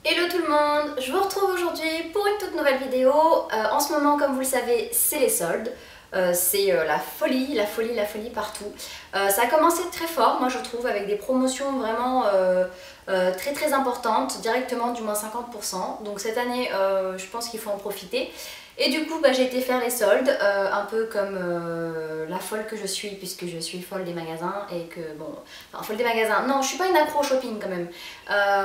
Hello tout le monde, je vous retrouve aujourd'hui pour une toute nouvelle vidéo. En ce moment, comme vous le savez, c'est les soldes. C'est la folie, la folie, la folie partout. Ça a commencé très fort, moi je trouve, avec des promotions vraiment très importantes, directement du moins 50%. Donc cette année, je pense qu'il faut en profiter. Et du coup, j'ai été faire les soldes, un peu comme la folle que je suis, puisque je suis folle des magasins et que, bon, enfin folle des magasins, non, je suis pas une accro au shopping quand même.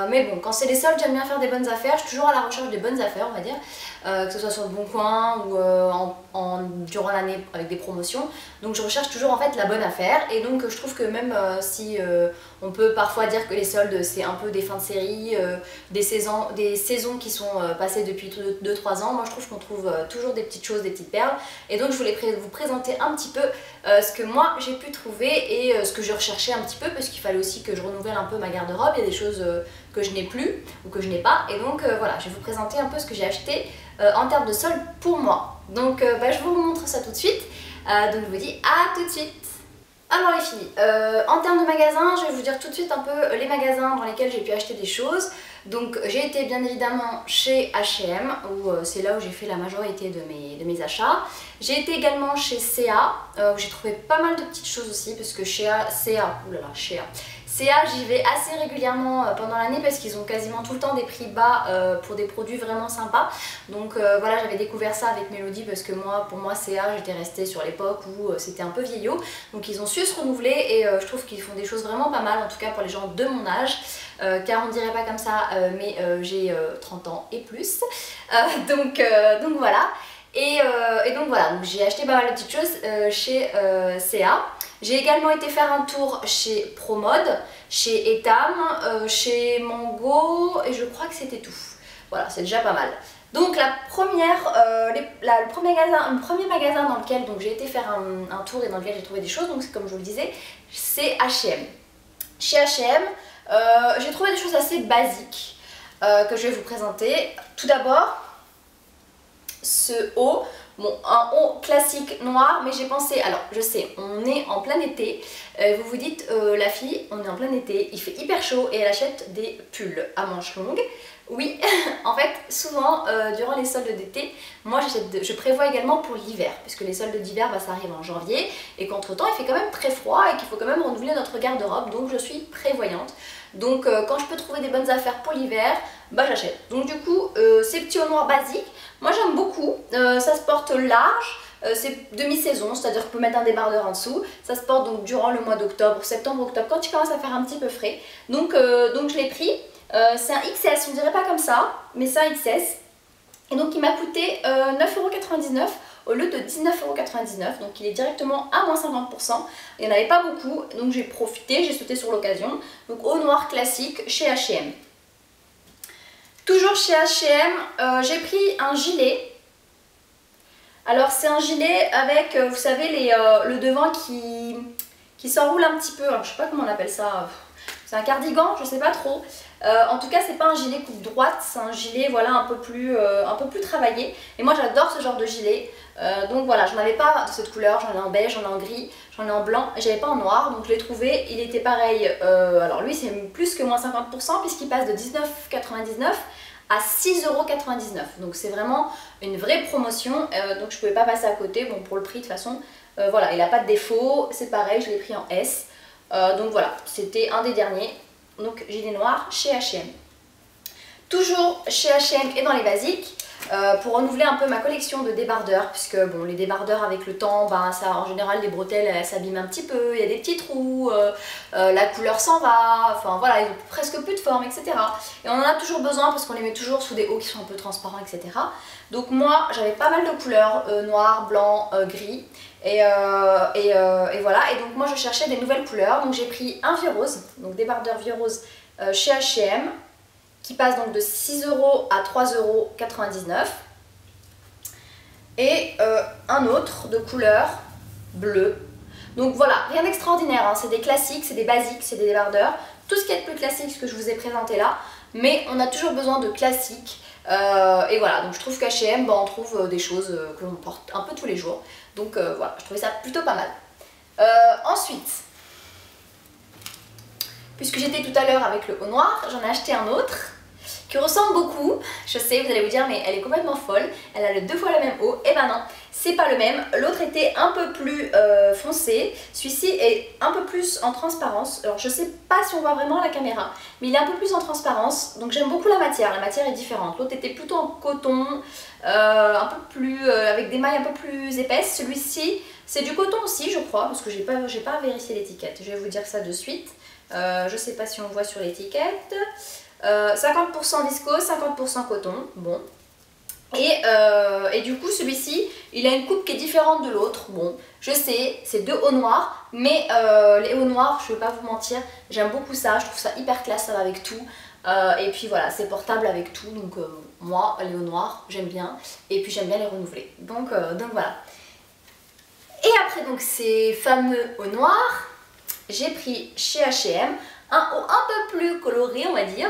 Mais bon, quand c'est les soldes, j'aime bien faire des bonnes affaires, je suis toujours à la recherche des bonnes affaires, on va dire, que ce soit sur le Bon Coin ou durant l'année avec des promotions. Donc je recherche toujours en fait la bonne affaire, et donc je trouve que même si on peut parfois dire que les soldes c'est un peu des fins de série, des saisons qui sont passées depuis 2-3 ans, moi je trouve qu'on trouve toujours des petites choses, des petites perles. Et donc je voulais vous présenter un petit peu ce que moi j'ai pu trouver et ce que je recherchais un petit peu, parce qu'il fallait aussi que je renouvelle un peu ma garde-robe. Il y a des choses que je n'ai plus ou que je n'ai pas, et donc voilà, je vais vous présenter un peu ce que j'ai acheté en termes de soldes pour moi. Donc je vous montre ça tout de suite, donc je vous dis à tout de suite. Alors les filles, en termes de magasins, je vais vous dire tout de suite un peu les magasins dans lesquels j'ai pu acheter des choses. Donc j'ai été bien évidemment chez H&M, où c'est là où j'ai fait la majorité de mes achats. J'ai été également chez C&A, où j'ai trouvé pas mal de petites choses aussi, parce que C&A, j'y vais assez régulièrement pendant l'année, parce qu'ils ont quasiment tout le temps des prix bas pour des produits vraiment sympas. Donc voilà, j'avais découvert ça avec Mélodie, parce que pour moi C&A, j'étais restée sur l'époque où c'était un peu vieillot. Donc ils ont su se renouveler, et je trouve qu'ils font des choses vraiment pas mal, en tout cas pour les gens de mon âge. Car on dirait pas comme ça, mais j'ai 30 ans et plus. Donc voilà. Et donc voilà, j'ai acheté pas mal de petites choses chez C&A. J'ai également été faire un tour chez Promode, chez Etam, chez Mango, et je crois que c'était tout. Voilà, c'est déjà pas mal. Donc le premier magasin dans lequel j'ai été faire un tour et dans lequel j'ai trouvé des choses, donc comme je vous le disais, c'est H&M. Chez H&M, j'ai trouvé des choses assez basiques que je vais vous présenter. Tout d'abord, ce haut, bon, un haut classique noir, mais j'ai pensé, alors je sais, on est en plein été, vous vous dites, la fille, on est en plein été, il fait hyper chaud et elle achète des pulls à manches longues. Oui, en fait, souvent, durant les soldes d'été, moi je prévois également pour l'hiver, puisque les soldes d'hiver, ça arrive en janvier, et qu'entre temps, il fait quand même très froid et qu'il faut quand même renouveler notre garde-robe, donc je suis prévoyante. Donc quand je peux trouver des bonnes affaires pour l'hiver, j'achète. Donc du coup, ces petits hauts noirs basiques, moi j'aime beaucoup, ça se porte large. C'est demi-saison, c'est-à-dire qu'on peut mettre un débardeur en dessous. Ça se porte donc durant le mois d'octobre, septembre-octobre, quand il commence à faire un petit peu frais. Donc je l'ai pris. C'est un XS, on dirait pas comme ça, mais c'est un XS. Et donc il m'a coûté 9,99 € au lieu de 19,99 €. Donc il est directement à moins 50%. Il n'y en avait pas beaucoup, donc j'ai profité, j'ai sauté sur l'occasion. Donc au noir classique chez H&M. Toujours chez H&M, j'ai pris un gilet. Alors c'est un gilet avec, vous savez, le devant qui s'enroule un petit peu. Alors, je sais pas comment on appelle ça. C'est un cardigan, je sais pas trop. En tout cas, c'est pas un gilet coupe droite, c'est un gilet voilà, un peu plus travaillé. Et moi j'adore ce genre de gilet. Donc voilà, j'en avais pas de cette couleur, j'en ai en beige, j'en ai en gris, j'en ai en blanc, et j'avais pas en noir, donc je l'ai trouvé. Il était pareil, alors lui c'est plus que moins 50%, puisqu'il passe de 19,99 € à 6,99 €. Donc c'est vraiment une vraie promotion, donc je pouvais pas passer à côté. Bon, pour le prix de toute façon, voilà, il a pas de défaut, c'est pareil, je l'ai pris en S. Donc voilà, c'était un des derniers. Donc gilet noir chez H&M. Toujours chez H&M et dans les basiques, pour renouveler un peu ma collection de débardeurs, puisque bon, les débardeurs avec le temps, ça, en général les bretelles elles s'abîment un petit peu, il y a des petits trous, la couleur s'en va, enfin voilà, ils ont presque plus de forme, etc. Et on en a toujours besoin parce qu'on les met toujours sous des hauts qui sont un peu transparents, etc. Donc moi j'avais pas mal de couleurs, noir, blanc, gris, et voilà. Et donc moi je cherchais des nouvelles couleurs, donc j'ai pris un vieux rose, donc débardeur vieux rose chez H&M, qui passe donc de 6 € à 3,99 €. Et un autre de couleur bleue. Donc voilà, rien d'extraordinaire, hein. C'est des classiques, c'est des basiques, c'est des débardeurs. Tout ce qui est le plus classique, ce que je vous ai présenté là. Mais on a toujours besoin de classiques. Et voilà, donc je trouve qu'à H&M, on trouve des choses que l'on porte un peu tous les jours. Donc voilà, je trouvais ça plutôt pas mal. Ensuite, puisque j'étais tout à l'heure avec le haut noir, j'en ai acheté un autre qui ressemble beaucoup. Je sais, vous allez vous dire mais elle est complètement folle, elle a 2 fois la même eau. Et ben non, c'est pas le même. L'autre était un peu plus foncé, celui-ci est un peu plus en transparence. Alors je sais pas si on voit vraiment à la caméra, mais il est un peu plus en transparence, donc j'aime beaucoup la matière est différente. L'autre était plutôt en coton, un peu plus avec des mailles un peu plus épaisses. Celui-ci c'est du coton aussi je crois, parce que j'ai pas vérifié l'étiquette, je vais vous dire ça de suite. Je sais pas si on voit sur l'étiquette. 50% viscose, 50% coton, bon. Et du coup celui-ci, il a une coupe qui est différente de l'autre. Bon, je sais, c'est 2 hauts noirs, mais les hauts noirs, je vais pas vous mentir, j'aime beaucoup ça, je trouve ça hyper classe, ça va avec tout. Et puis voilà, c'est portable avec tout, donc moi, les hauts noirs, j'aime bien. Et puis j'aime bien les renouveler, donc voilà. Et après donc ces fameux hauts noirs, j'ai pris chez H&M un haut un peu plus coloré on va dire,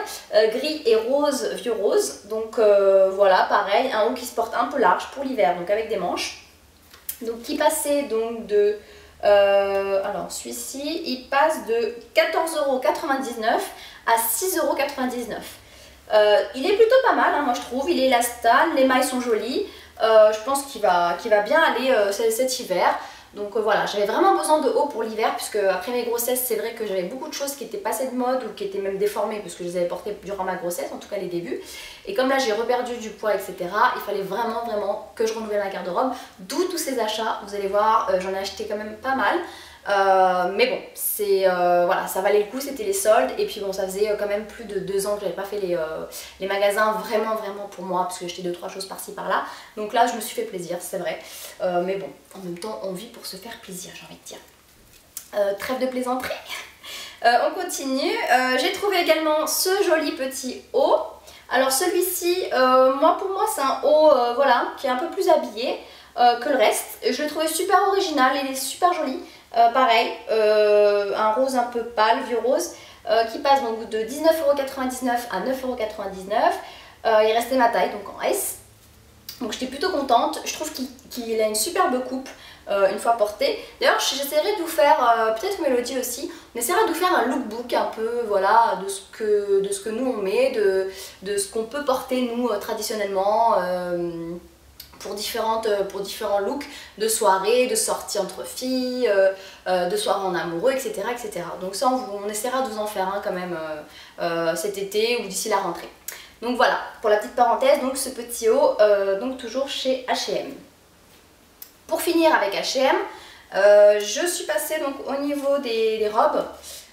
gris et rose, vieux rose, donc voilà pareil, un haut qui se porte un peu large pour l'hiver, donc avec des manches, donc qui passait donc de, alors celui-ci il passe de 14,99 € à 6,99 €. Il est plutôt pas mal hein, moi je trouve, il est élastane, les mailles sont jolies, je pense qu'il va bien aller cet hiver. Donc voilà, j'avais vraiment besoin de haut pour l'hiver, puisque après mes grossesses, c'est vrai que j'avais beaucoup de choses qui étaient passées de mode ou qui étaient même déformées, parce que je les avais portées durant ma grossesse, en tout cas les débuts. Et comme là j'ai reperdu du poids, etc., il fallait vraiment que je renouvelle ma garde-robe, d'où tous ces achats. Vous allez voir, j'en ai acheté quand même pas mal. Mais bon, c'est voilà, ça valait le coup, c'était les soldes. Et puis bon, ça faisait quand même plus de 2 ans que j'avais pas fait les magasins vraiment pour moi, parce que j'ai acheté 2-3 choses par-ci par-là. Donc là je me suis fait plaisir, c'est vrai. Mais bon, en même temps on vit pour se faire plaisir, j'ai envie de dire. Trêve de plaisanterie. On continue. J'ai trouvé également ce joli petit haut. Alors celui-ci, pour moi c'est un haut voilà, qui est un peu plus habillé que le reste. Je l'ai trouvé super original, il est super joli. Pareil, un rose un peu pâle, vieux rose, qui passe donc de 19,99 € à 9,99 €. Il restait ma taille, donc en S. Donc j'étais plutôt contente. Je trouve qu'il a une superbe coupe une fois porté. D'ailleurs j'essaierai de vous faire, peut-être Mélodie aussi, on essaiera de vous faire un lookbook un peu voilà, de ce que nous on met, de ce qu'on peut porter nous traditionnellement. Pour différents looks de soirée, de sortie entre filles, de soirée en amoureux, etc. etc. Donc ça on essaiera de vous en faire un quand même cet été ou d'ici la rentrée. Donc voilà, pour la petite parenthèse, donc ce petit haut, donc toujours chez H&M. Pour finir avec H&M, je suis passée donc au niveau des robes.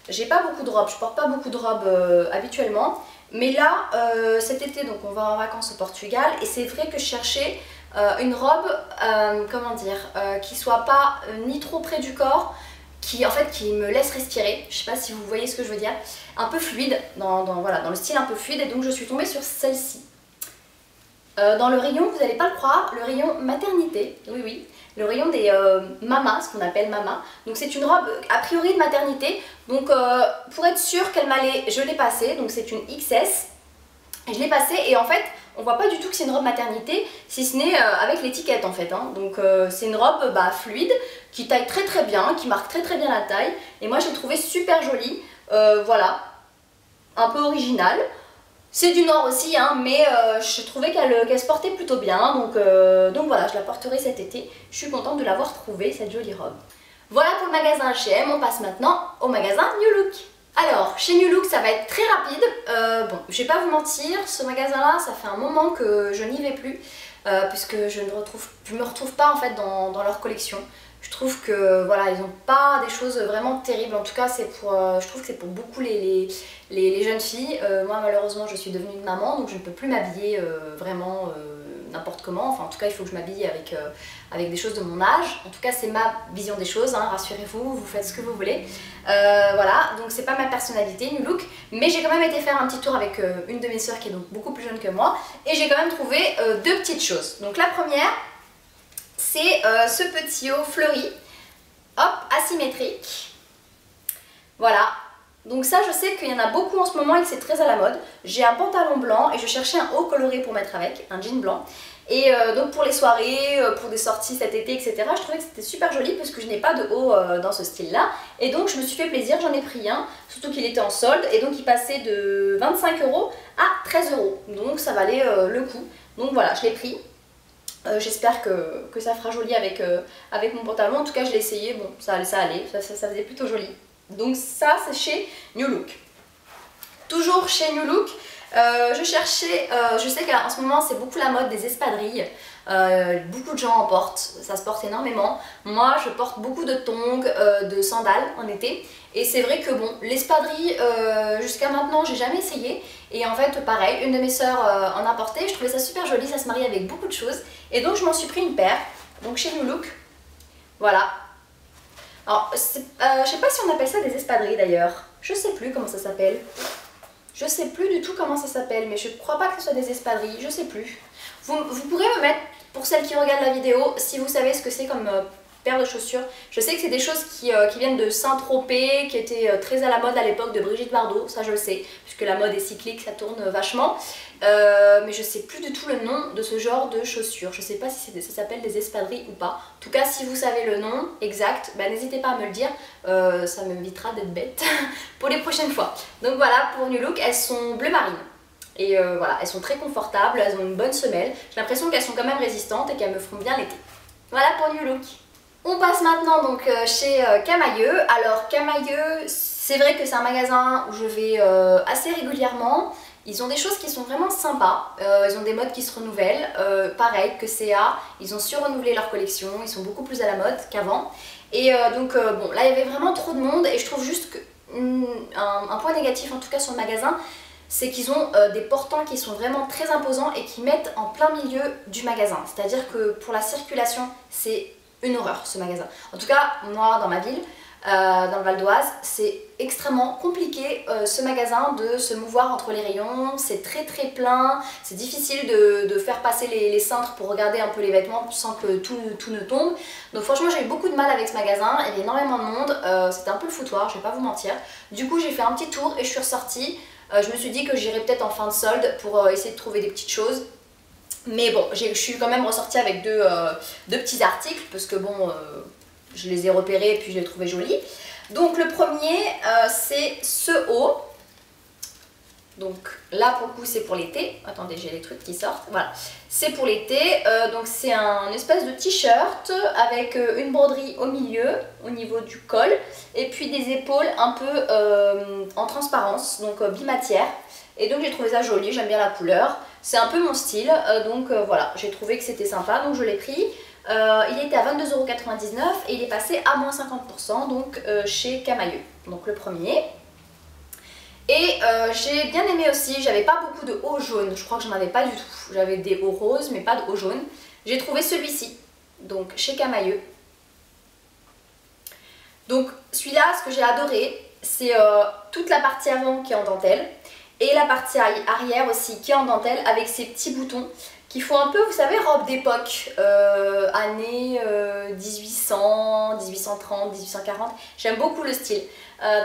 J'ai pas beaucoup de robes, je porte pas beaucoup de robes habituellement. Mais là, cet été, donc on va en vacances au Portugal et c'est vrai que je cherchais une robe, comment dire, qui soit pas ni trop près du corps, qui me laisse respirer. Je sais pas si vous voyez ce que je veux dire, un peu fluide, voilà, dans le style un peu fluide, et donc je suis tombée sur celle-ci. Dans le rayon, vous n'allez pas le croire, le rayon maternité, oui, le rayon des mamas, ce qu'on appelle mama. Donc c'est une robe a priori de maternité, donc pour être sûre qu'elle m'allait, je l'ai passée, donc c'est une XS, et je l'ai passée et en fait on voit pas du tout que c'est une robe maternité, si ce n'est avec l'étiquette en fait, hein. Donc c'est une robe fluide, qui taille très bien, qui marque très bien la taille, et moi je l'ai trouvée super jolie, voilà, un peu originale. C'est du Nord aussi, hein, mais je trouvais qu'elle se portait plutôt bien, donc voilà, je la porterai cet été. Je suis contente de l'avoir trouvée, cette jolie robe. Voilà pour le magasin H&M, on passe maintenant au magasin New Look. Alors, chez New Look, ça va être très rapide. Bon, je vais pas vous mentir, ce magasin-là, ça fait un moment que je n'y vais plus, puisque je me retrouve pas en fait dans leur collection. Je trouve que voilà, ils n'ont pas des choses vraiment terribles. En tout cas, je trouve que c'est pour beaucoup les jeunes filles. Moi, malheureusement, je suis devenue une maman, donc je ne peux plus m'habiller vraiment n'importe comment. Enfin, en tout cas, il faut que je m'habille avec des choses de mon âge. En tout cas, c'est ma vision des choses, hein, rassurez-vous, vous faites ce que vous voulez. Voilà, donc c'est pas ma personnalité, New Look, mais j'ai quand même été faire un petit tour avec une de mes soeurs qui est donc beaucoup plus jeune que moi, et j'ai quand même trouvé 2 petites choses. Donc la première, c'est ce petit haut fleuri, hop, asymétrique. Voilà. Donc ça, je sais qu'il y en a beaucoup en ce moment et que c'est très à la mode. J'ai un pantalon blanc et je cherchais un haut coloré pour mettre avec, un jean blanc. Et donc pour les soirées, pour des sorties cet été, etc., je trouvais que c'était super joli parce que je n'ai pas de haut dans ce style-là. Et donc je me suis fait plaisir, j'en ai pris un, surtout qu'il était en solde, et donc il passait de 25 € à 13 €. Donc ça valait le coup. Donc voilà, je l'ai pris. J'espère que ça fera joli avec mon pantalon. En tout cas, je l'ai essayé, bon, ça allait, ça faisait plutôt joli. Donc ça, c'est chez New Look. Toujours chez New Look, je cherchais, je sais qu'en ce moment c'est beaucoup la mode des espadrilles, beaucoup de gens en portent, ça se porte énormément. Moi je porte beaucoup de tongs, de sandales en été, et c'est vrai que bon, l'espadrille jusqu'à maintenant j'ai jamais essayé, et en fait pareil, une de mes sœurs en a porté, je trouvais ça super joli, ça se marie avec beaucoup de choses, et donc je m'en suis pris une paire, donc chez New Look, voilà. Alors je sais pas si on appelle ça des espadrilles d'ailleurs, je sais plus comment ça s'appelle. Je sais plus du tout comment ça s'appelle, mais je crois pas que ce soit des espadrilles, je sais plus. Vous pourrez me mettre, pour celles qui regardent la vidéo, si vous savez ce que c'est comme paire de chaussures. Je sais que c'est des choses qui viennent de Saint-Tropez, qui étaient très à la mode à l'époque de Brigitte Bardot, ça je le sais, puisque la mode est cyclique, ça tourne vachement. Mais je sais plus du tout le nom de ce genre de chaussures. Je sais pas si ça s'appelle des espadrilles ou pas. En tout cas, si vous savez le nom exact, bah, n'hésitez pas à me le dire, ça m'évitera d'être bête pour les prochaines fois. Donc voilà, pour New Look, elles sont bleu marine. Et voilà, elles sont très confortables, elles ont une bonne semelle. J'ai l'impression qu'elles sont quand même résistantes et qu'elles me feront bien l'été. Voilà pour New Look. On passe maintenant donc chez Camaïeu. Alors Camaïeu, c'est vrai que c'est un magasin où je vais assez régulièrement. Ils ont des choses qui sont vraiment sympas, ils ont des modes qui se renouvellent, pareil que CA, ils ont su renouveler leur collection, ils sont beaucoup plus à la mode qu'avant. Et donc bon, là il y avait vraiment trop de monde, et je trouve juste que un point négatif en tout cas sur le magasin, c'est qu'ils ont des portants qui sont vraiment très imposants et qui mettent en plein milieu du magasin. C'est-à-dire que pour la circulation, c'est une horreur ce magasin. En tout cas, moi dans ma ville, dans le Val d'Oise, c'est extrêmement compliqué ce magasin de se mouvoir entre les rayons, c'est très plein, c'est difficile de faire passer les cintres pour regarder un peu les vêtements sans que tout ne tombe. Donc franchement j'ai eu beaucoup de mal avec ce magasin, il y avait énormément de monde, c'était un peu le foutoir, je vais pas vous mentir. Du coup j'ai fait un petit tour et je suis ressortie, je me suis dit que j'irais peut-être en fin de solde pour essayer de trouver des petites choses. Mais bon, je suis quand même ressortie avec deux petits articles parce que bon... je les ai repérés et puis je les trouvais jolis. Donc le premier, c'est ce haut. Donc là pour le coup c'est pour l'été. Attendez, j'ai les trucs qui sortent. Voilà, c'est pour l'été. Donc c'est un espèce de t-shirt avec une broderie au milieu, au niveau du col. Et puis des épaules un peu en transparence, donc bimatière. Et donc j'ai trouvé ça joli, j'aime bien la couleur. C'est un peu mon style, donc voilà, j'ai trouvé que c'était sympa, donc je l'ai pris. Il était à 22,99 € et il est passé à moins 50%, donc chez Camaïeu, donc le premier. Et j'ai bien aimé aussi, j'avais pas beaucoup de hauts jaunes, je crois que j'en avais pas du tout. J'avais des hauts roses mais pas de hauts jaunes. J'ai trouvé celui-ci, donc chez Camaïeu. Donc celui-là, ce que j'ai adoré, c'est toute la partie avant qui est en dentelle et la partie arrière aussi qui est en dentelle avec ces petits boutons qui font un peu, vous savez, robe d'époque, années 1800, 1830, 1840. J'aime beaucoup le style.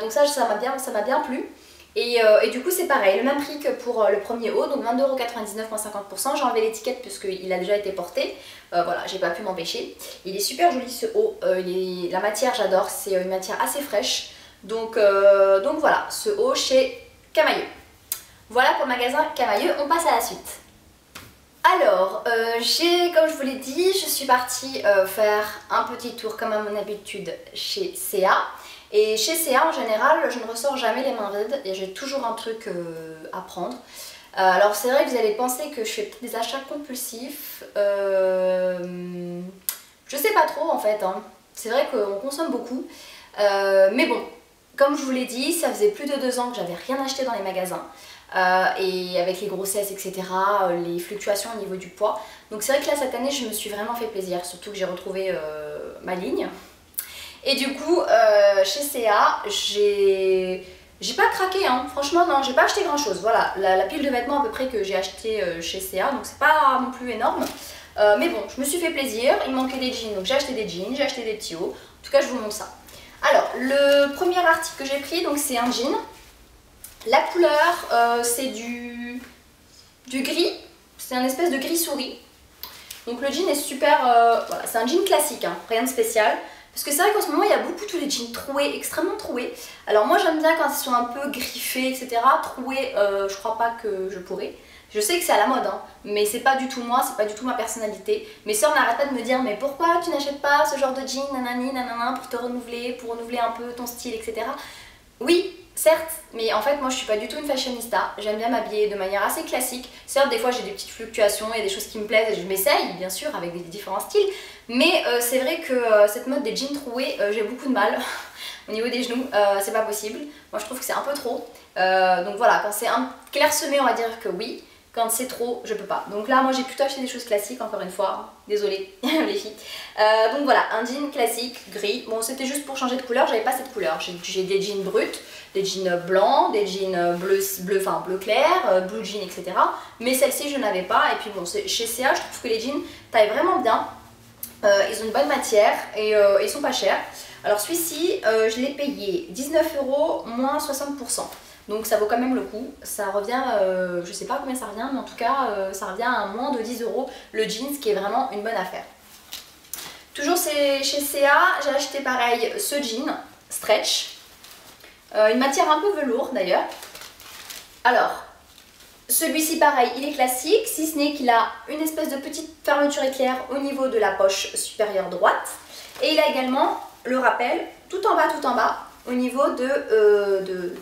Donc ça m'a bien plu. Et du coup c'est pareil, le même prix que pour le premier haut, donc 22,99 € moins 50%. J'ai enlevé l'étiquette puisqu'il a déjà été porté. Voilà, j'ai pas pu m'empêcher. Il est super joli ce haut. La matière j'adore, c'est une matière assez fraîche. Donc voilà, ce haut chez Camaïeu. Voilà pour le magasin Camaïeu, on passe à la suite. Alors, comme je vous l'ai dit, je suis partie faire un petit tour comme à mon habitude chez CA. Et chez CA en général, je ne ressors jamais les mains vides et j'ai toujours un truc à prendre. Alors c'est vrai que vous allez penser que je fais peut-être des achats compulsifs. Je sais pas trop en fait, hein. C'est vrai qu'on consomme beaucoup. Mais bon, comme je vous l'ai dit, ça faisait plus de 2 ans que j'avais rien acheté dans les magasins. Et avec les grossesses, etc., les fluctuations au niveau du poids. Donc c'est vrai que là cette année je me suis vraiment fait plaisir, surtout que j'ai retrouvé ma ligne. Et du coup chez CA j'ai pas craqué, hein. Franchement non, j'ai pas acheté grand chose. Voilà, la pile de vêtements à peu près que j'ai acheté chez CA, donc c'est pas non plus énorme. Mais bon, je me suis fait plaisir, il manquait des jeans, donc j'ai acheté des jeans, j'ai acheté des petits hauts. En tout cas je vous montre ça. Alors le premier article que j'ai pris, donc c'est un jean. La couleur c'est du gris, c'est un espèce de gris souris. Donc le jean est super, voilà, c'est un jean classique, hein, rien de spécial. Parce que c'est vrai qu'en ce moment il y a beaucoup tous les jeans troués, extrêmement troués. Alors moi j'aime bien quand ils sont un peu griffés, etc. Troués, je crois pas que je pourrais. Je sais que c'est à la mode, hein, mais c'est pas du tout moi, c'est pas du tout ma personnalité. Mes soeurs n'arrêtent pas de me dire mais pourquoi tu n'achètes pas ce genre de jean, nanani, nanana, pour te renouveler, pour renouveler un peu ton style, etc. Oui, certes, mais en fait moi je suis pas du tout une fashionista, j'aime bien m'habiller de manière assez classique. Certes des fois j'ai des petites fluctuations, il y a des choses qui me plaisent et je m'essaye bien sûr avec des différents styles. Mais c'est vrai que cette mode des jeans troués, j'ai beaucoup de mal au niveau des genoux, c'est pas possible. Moi je trouve que c'est un peu trop. Donc voilà, quand c'est un clairsemé on va dire que oui. Quand c'est trop, je peux pas. Donc là, moi j'ai plutôt acheté des choses classiques, encore une fois. Désolée, les filles. Donc voilà, un jean classique, gris. Bon, c'était juste pour changer de couleur, j'avais pas cette couleur. J'ai des jeans bruts, des jeans blancs, des jeans bleu clair, blue jean, etc. Mais celle-ci, je n'avais pas. Et puis bon, chez CA, je trouve que les jeans taillent vraiment bien. Ils ont une bonne matière et ils sont pas chers. Alors celui-ci, je l'ai payé 19 € moins 60%. Donc ça vaut quand même le coup, ça revient, je sais pas combien ça revient, mais en tout cas ça revient à moins de 10 € le jean, ce qui est vraiment une bonne affaire. Toujours chez CA, j'ai acheté pareil ce jean, stretch, une matière un peu velours d'ailleurs. Alors, celui-ci pareil, il est classique, si ce n'est qu'il a une espèce de petite fermeture éclair au niveau de la poche supérieure droite. Et il a également le rappel tout en bas, au niveau de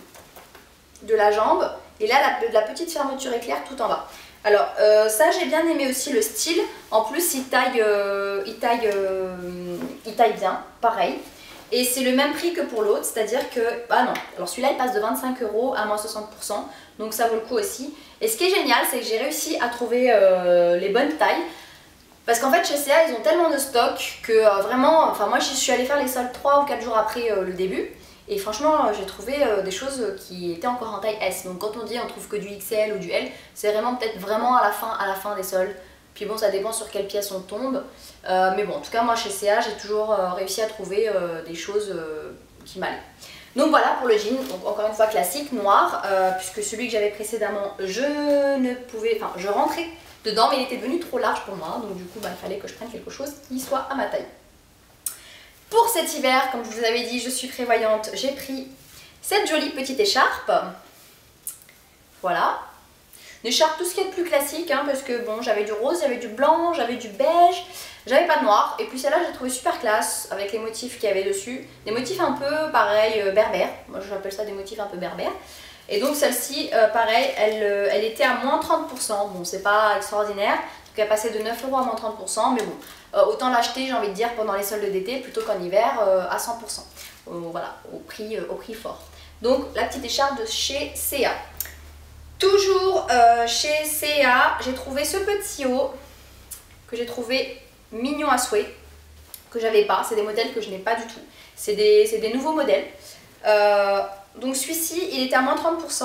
la jambe, et là la petite fermeture éclair tout en bas. Alors ça j'ai bien aimé aussi le style, en plus il taille bien, pareil, et c'est le même prix que pour l'autre, c'est à dire que, ah non, alors celui-là il passe de 25 € à moins 60%, donc ça vaut le coup aussi. Et ce qui est génial c'est que j'ai réussi à trouver les bonnes tailles, parce qu'en fait chez CA ils ont tellement de stock que vraiment, enfin moi je suis allée faire les soldes 3 ou 4 jours après le début. Et franchement, j'ai trouvé des choses qui étaient encore en taille S. Donc quand on dit on trouve que du XL ou du L, c'est vraiment peut-être vraiment à la fin des soldes. Puis bon, ça dépend sur quelle pièce on tombe. Mais bon, en tout cas, moi chez CA, j'ai toujours réussi à trouver des choses qui m'allaient. Donc voilà pour le jean, donc encore une fois classique, noir, puisque celui que j'avais précédemment, je rentrais dedans, mais il était devenu trop large pour moi. Donc du coup, il fallait que je prenne quelque chose qui soit à ma taille. Pour cet hiver, comme je vous avais dit, je suis prévoyante, j'ai pris cette jolie petite écharpe. Voilà. Une écharpe, tout ce qui est de plus classique, hein, parce que bon, j'avais du rose, j'avais du blanc, j'avais du beige, j'avais pas de noir. Et puis celle-là, j'ai trouvé super classe, avec les motifs qu'il y avait dessus. Des motifs un peu, pareil, berbères. Moi, j'appelle ça des motifs un peu berbères. Et donc celle-ci, pareil, elle était à moins 30%. Bon, c'est pas extraordinaire. Donc elle passait de 9 € à moins 30%, mais bon. Autant l'acheter, j'ai envie de dire, pendant les soldes d'été plutôt qu'en hiver à 100%. Voilà, au prix fort. Donc la petite écharpe de chez CA. Toujours chez CA, j'ai trouvé ce petit haut que j'ai trouvé mignon à souhait, que j'avais pas. C'est des modèles que je n'ai pas du tout. C'est des nouveaux modèles. Donc celui-ci, il était à moins 30%.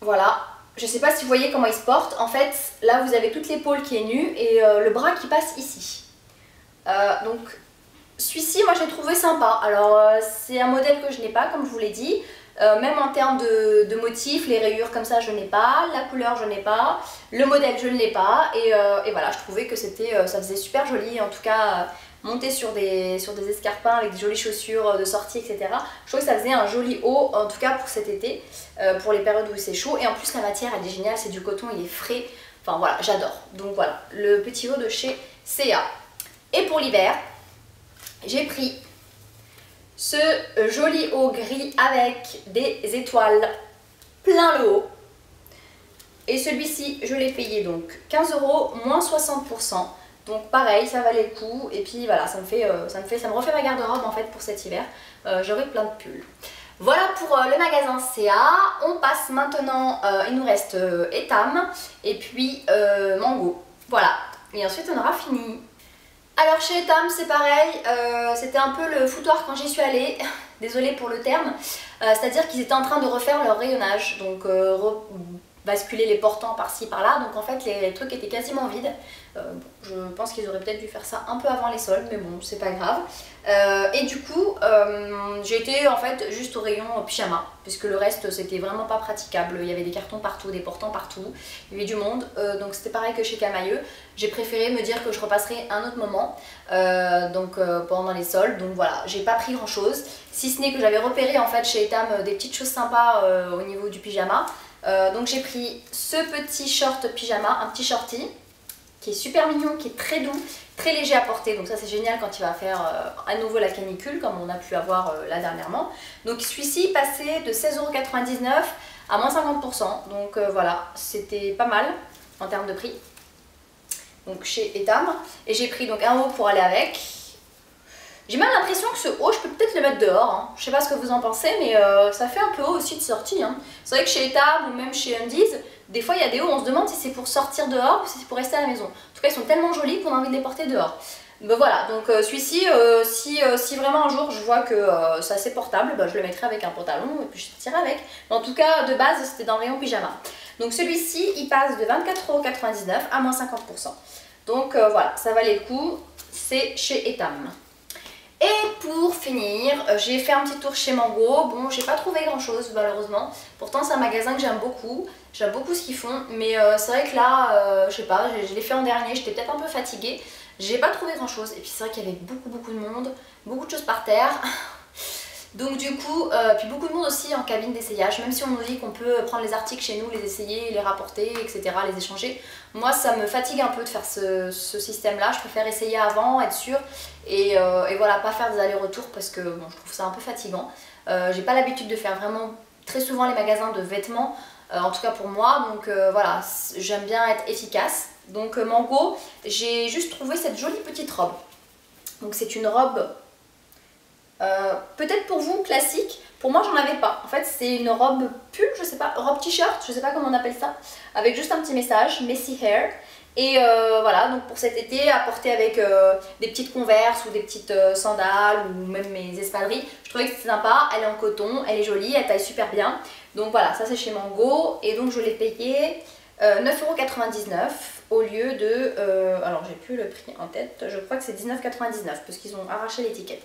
Voilà. Je sais pas si vous voyez comment il se porte. En fait, là vous avez toute l'épaule qui est nue et le bras qui passe ici. Donc celui-ci, moi j'ai trouvé sympa. Alors c'est un modèle que je n'ai pas, comme je vous l'ai dit. Même en termes de motifs, les rayures comme ça je n'ai pas, la couleur je n'ai pas, le modèle je ne l'ai pas. Et voilà, je trouvais que ça faisait super joli. En tout cas, monter sur des escarpins avec des jolies chaussures de sortie, etc. Je trouvais que ça faisait un joli haut, en tout cas pour cet été, pour les périodes où c'est chaud. Et en plus la matière elle est géniale, c'est du coton, il est frais. Enfin voilà, j'adore. Donc voilà, le petit haut de chez CA. Et pour l'hiver, j'ai pris ce joli haut gris avec des étoiles plein le haut. Et celui-ci, je l'ai payé donc 15 € moins 60%. Donc pareil, ça valait le coup. Et puis voilà, ça me refait ma garde-robe en fait pour cet hiver. J'aurai plein de pulls. Voilà pour le magasin CA. On passe maintenant, il nous reste Etam et puis Mango. Voilà, et ensuite on aura fini. Alors chez Etam c'est pareil, c'était un peu le foutoir quand j'y suis allée, désolée pour le terme, c'est-à-dire qu'ils étaient en train de refaire leur rayonnage, donc basculer les portants par-ci par-là, donc en fait les trucs étaient quasiment vides. Bon, je pense qu'ils auraient peut-être dû faire ça un peu avant les soldes, mais bon, c'est pas grave. Et du coup, j'ai été en fait juste au rayon pyjama, puisque le reste c'était vraiment pas praticable. Il y avait des cartons partout, des portants partout, il y avait du monde, donc c'était pareil que chez Camailleux. J'ai préféré me dire que je repasserai un autre moment, pendant les soldes, donc voilà, j'ai pas pris grand chose, si ce n'est que j'avais repéré en fait chez Etam des petites choses sympas au niveau du pyjama. Donc j'ai pris ce petit short pyjama, un petit shorty, qui est super mignon, qui est très doux, très léger à porter, donc ça c'est génial quand il va faire à nouveau la canicule comme on a pu avoir là dernièrement. Donc celui-ci passait de 16,99 € à moins 50%, donc voilà, c'était pas mal en termes de prix, donc chez Etam. Et j'ai pris donc un haut pour aller avec. J'ai même l'impression que ce haut, je peux peut-être le mettre dehors, hein. Je sais pas ce que vous en pensez, mais ça fait un peu haut aussi de sortie, hein. C'est vrai que chez Etam ou même chez Undies, des fois il y a des hauts, on se demande si c'est pour sortir dehors ou si c'est pour rester à la maison. En tout cas, ils sont tellement jolis qu'on a envie de les porter dehors. Ben voilà, donc celui-ci, si vraiment un jour je vois que c'est assez portable, ben, je le mettrai avec un pantalon et puis je sortirai avec. Mais en tout cas, de base, c'était dans le rayon pyjama. Donc celui-ci, il passe de 24,99 € à moins 50%. Donc voilà, ça valait le coup, c'est chez Etam. Et pour finir, j'ai fait un petit tour chez Mango. Bon, j'ai pas trouvé grand chose malheureusement. Pourtant, c'est un magasin que j'aime beaucoup. J'aime beaucoup ce qu'ils font. Mais c'est vrai que là, je sais pas, je l'ai fait en dernier. J'étais peut-être un peu fatiguée. J'ai pas trouvé grand chose. Et puis c'est vrai qu'il y avait beaucoup de monde. Beaucoup de choses par terre. Donc du coup, puis beaucoup de monde aussi en cabine d'essayage, même si on nous dit qu'on peut prendre les articles chez nous, les essayer, les rapporter, etc., les échanger. Moi ça me fatigue un peu de faire ce système-là, je préfère essayer avant, être sûre, et voilà, pas faire des allers-retours parce que bon, je trouve ça un peu fatigant. J'ai pas l'habitude de faire vraiment très souvent les magasins de vêtements, en tout cas pour moi, donc voilà, j'aime bien être efficace. Donc Mango, j'ai juste trouvé cette jolie petite robe. Donc c'est une robe... peut-être pour vous classique, pour moi j'en avais pas. En fait c'est une robe pull, je sais pas, robe t-shirt, je sais pas comment on appelle ça, avec juste un petit message, messy hair. Et voilà, donc pour cet été, à porter avec des petites converses ou des petites sandales ou même mes espadrilles, je trouvais que c'était sympa. Elle est en coton, elle est jolie, elle taille super bien. Donc voilà, ça c'est chez Mango et donc je l'ai payé 9,99 € au lieu de, alors j'ai plus le prix en tête, je crois que c'est 19,99 € parce qu'ils ont arraché l'étiquette.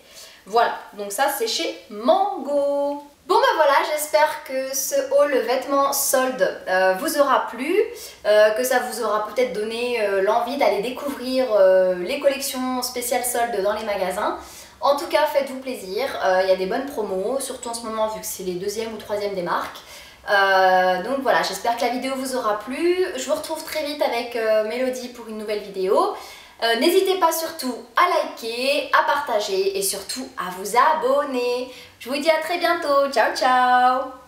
Voilà, donc ça c'est chez Mango. Bon ben voilà, j'espère que ce haul vêtements soldes vous aura plu, que ça vous aura peut-être donné l'envie d'aller découvrir les collections spéciales soldes dans les magasins. En tout cas, faites-vous plaisir, il y a des bonnes promos, surtout en ce moment vu que c'est les deuxièmes ou troisièmes des marques. Donc voilà, j'espère que la vidéo vous aura plu. Je vous retrouve très vite avec Mélodie pour une nouvelle vidéo. N'hésitez pas surtout à liker, à partager et surtout à vous abonner. Je vous dis à très bientôt. Ciao ciao!